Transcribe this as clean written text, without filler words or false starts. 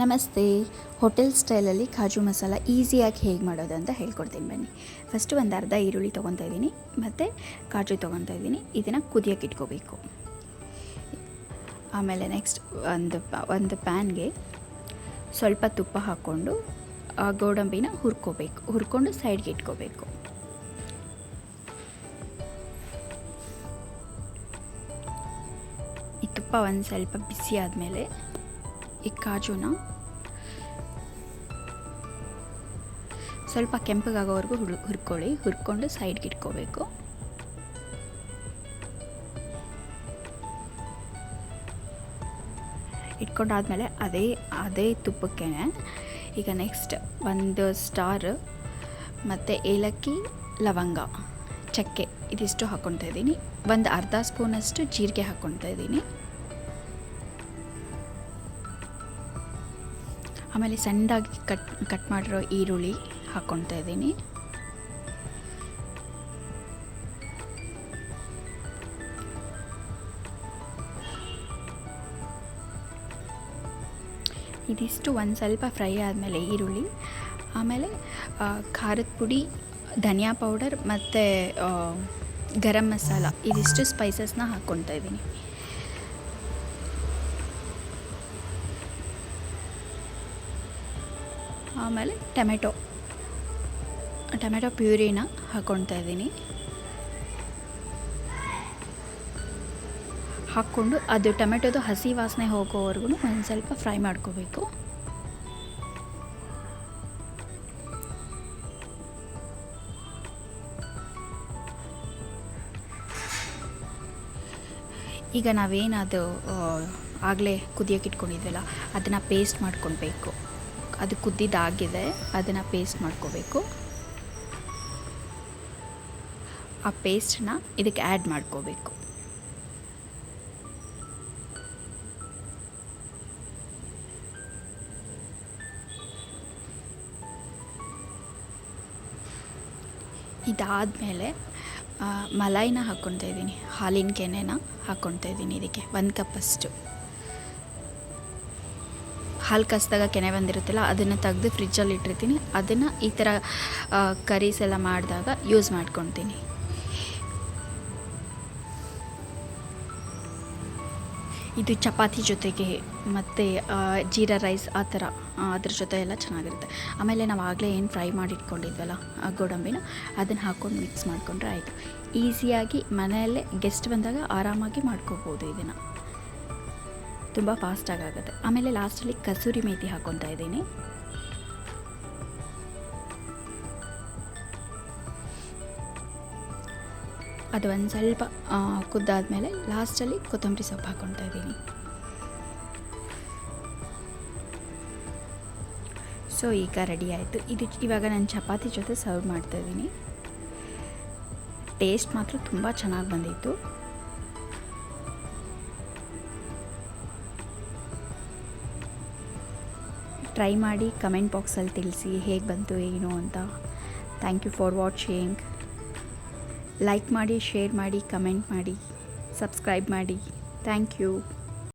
ನಮಸ್ತೆ. ಹೋಟೆಲ್ ಸ್ಟೈಲಲ್ಲಿ ಕಾಜು ಮಸಾಲ ಈಸಿಯಾಗಿ ಹೇಗೆ ಮಾಡೋದು ಅಂತ ಹೇಳ್ಕೊಡ್ತೀನಿ ಬನ್ನಿ. ಫಸ್ಟು ಒಂದು ಅರ್ಧ ಈರುಳ್ಳಿ ತೊಗೊತಾ ಇದ್ದೀನಿ ಮತ್ತು ಕಾಜು ತೊಗೊತಾ ಇದ್ದೀನಿ. ಇದನ್ನು ಕುದಿಯೋಕೆ ಇಟ್ಕೋಬೇಕು. ಆಮೇಲೆ ನೆಕ್ಸ್ಟ್ ಒಂದು ಪ್ಯಾನ್ಗೆ ಸ್ವಲ್ಪ ತುಪ್ಪ ಹಾಕ್ಕೊಂಡು ಆ ಗೋಡಂಬಿನ ಹುರ್ಕೊಂಡು ಸೈಡ್ಗೆ ಇಟ್ಕೋಬೇಕು. ಈ ತುಪ್ಪ ಒಂದು ಸ್ವಲ್ಪ ಬಿಸಿ ಆದಮೇಲೆ ಈ ಕಾಜುನ ಸ್ವಲ್ಪ ಕೆಂಪಗಾಗೋವರೆಗೂ ಹುರ್ಕೊಂಡು ಸೈಡ್ಗೆ ಇಟ್ಕೋಬೇಕು. ಇಟ್ಕೊಂಡಾದ್ಮೇಲೆ ಅದೇ ತುಪ್ಪಕ್ಕೆ ಈಗ ನೆಕ್ಸ್ಟ್ ಒಂದು ಸ್ಟಾರ್ ಮತ್ತು ಏಲಕ್ಕಿ, ಲವಂಗ, ಚಕ್ಕೆ ಇದಿಷ್ಟು ಹಾಕ್ಕೊತಾ ಇದ್ದೀನಿ. ಒಂದು ಅರ್ಧ ಸ್ಪೂನಷ್ಟು ಜೀರಿಗೆ ಹಾಕ್ಕೊತಾ ಇದ್ದೀನಿ. ಆಮೇಲೆ ಸಣ್ಣದಾಗಿ ಕಟ್ ಮಾಡಿರೋ ಈರುಳ್ಳಿ ಹಾಕ್ಕೊತಾ ಇದ್ದೀನಿ. ಇದಿಷ್ಟು ಒಂದು ಸ್ವಲ್ಪ ಫ್ರೈ ಆದಮೇಲೆ ಈರುಳ್ಳಿ, ಆಮೇಲೆ ಖಾರದ ಪುಡಿ, ಧನಿಯಾ ಪೌಡರ್ ಮತ್ತು ಗರಂ ಮಸಾಲ ಇದಿಷ್ಟು ಸ್ಪೈಸಸ್ನ ಹಾಕ್ಕೊತಾ ಇದ್ದೀನಿ. ಆಮೇಲೆ ಟೊಮೆಟೊ ಪ್ಯೂರಿನ ಹಾಕ್ಕೊತಾ ಇದ್ದೀನಿ. ಹಾಕ್ಕೊಂಡು ಅದು ಟೊಮೆಟೊದು ಹಸಿ ವಾಸನೆ ಹೋಗೋವರೆಗೂ ಒಂದು ಸ್ವಲ್ಪ ಫ್ರೈ ಮಾಡ್ಕೋಬೇಕು. ಈಗ ನಾವೇನದು ಆಗಲೇ ಕುದಿಯೋಕೆ ಇಟ್ಕೊಂಡಿದ್ವಲ್ಲ ಅದನ್ನು ಪೇಸ್ಟ್ ಮಾಡ್ಕೊಳ್ಬೇಕು. ಅದು ಕುದ್ದಿದ್ದಾಗಿದೆ, ಅದನ್ನು ಪೇಸ್ಟ್ ಮಾಡ್ಕೋಬೇಕು. ಆ ಪೇಸ್ಟನ್ನ ಇದಕ್ಕೆ ಆ್ಯಡ್ ಮಾಡ್ಕೋಬೇಕು. ಇದಾದಮೇಲೆ ಮಲಾಯಿನ ಹಾಕ್ಕೊತಾ ಇದ್ದೀನಿ, ಹಾಲಿನ ಕೆನೆನ ಹಾಕ್ಕೊತಾ ಇದ್ದೀನಿ. ಇದಕ್ಕೆ 1 ಕಪ್ಪಷ್ಟು ಹಾಲು ಕಸಿದಾಗ ಕೆನೆ ಬಂದಿರುತ್ತಲ್ಲ ಅದನ್ನು ತೆಗೆದು ಫ್ರಿಜ್ಜಲ್ಲಿ ಇಟ್ಟಿರ್ತೀನಿ. ಅದನ್ನು ಈ ಥರ ಕರೀಸ್ ಎಲ್ಲ ಮಾಡಿದಾಗ ಯೂಸ್ ಮಾಡ್ಕೊತೀನಿ. ಇದು ಚಪಾತಿ ಜೊತೆಗೆ ಮತ್ತು ಜೀರಾ ರೈಸ್ ಆ ಥರ ಅದ್ರ ಜೊತೆ ಎಲ್ಲ ಚೆನ್ನಾಗಿರುತ್ತೆ. ಆಮೇಲೆ ನಾವು ಆಗಲೇ ಏನು ಫ್ರೈ ಮಾಡಿ ಇಟ್ಕೊಂಡಿದ್ವಲ್ಲ ಆ ಗೋಡಂಬಿನ ಅದನ್ನು ಹಾಕ್ಕೊಂಡು ಮಿಕ್ಸ್ ಮಾಡಿಕೊಂಡ್ರೆ ಆಯಿತು. ಈಸಿಯಾಗಿ ಮನೆಯಲ್ಲೇ ಗೆಸ್ಟ್ ಬಂದಾಗ ಆರಾಮಾಗಿ ಮಾಡ್ಕೋಬೋದು. ಇದನ್ನು ತುಂಬ ಫಾಸ್ಟಾಗಿ ಆಗುತ್ತೆ. ಆಮೇಲೆ ಲಾಸ್ಟಲ್ಲಿ ಕಸೂರಿ ಮೇಥಿ ಹಾಕ್ಕೊತಾ ಇದ್ದೀನಿ. ಅದು ಒಂದು ಸ್ವಲ್ಪ ಕುದ್ದಾದಮೇಲೆ ಲಾಸ್ಟಲ್ಲಿ ಕೊತ್ತಂಬರಿ ಸೊಪ್ಪು ಹಾಕ್ಕೊತಾ ಇದ್ದೀನಿ. ಸೊ ಈಗ ರೆಡಿ ಆಯಿತು. ಇವಾಗ ನಾನು ಚಪಾತಿ ಜೊತೆ ಸರ್ವ್ ಮಾಡ್ತಾಯಿದ್ದೀನಿ. ಟೇಸ್ಟ್ ಮಾತ್ರ ತುಂಬ ಚೆನ್ನಾಗಿ ಬಂದಿತ್ತು. ಟ್ರೈ ಮಾಡಿ ಕಮೆಂಟ್ ಬಾಕ್ಸಲ್ಲಿ ತಿಳಿಸಿ ಹೇಗೆ ಬಂತು ಏನು ಅಂತ. Thank you for watching. Like ಮಾಡಿ, ಶೇರ್ ಮಾಡಿ, ಕಮೆಂಟ್ ಮಾಡಿ, ಸಬ್ಸ್ಕ್ರೈಬ್ ಮಾಡಿ. Thank you.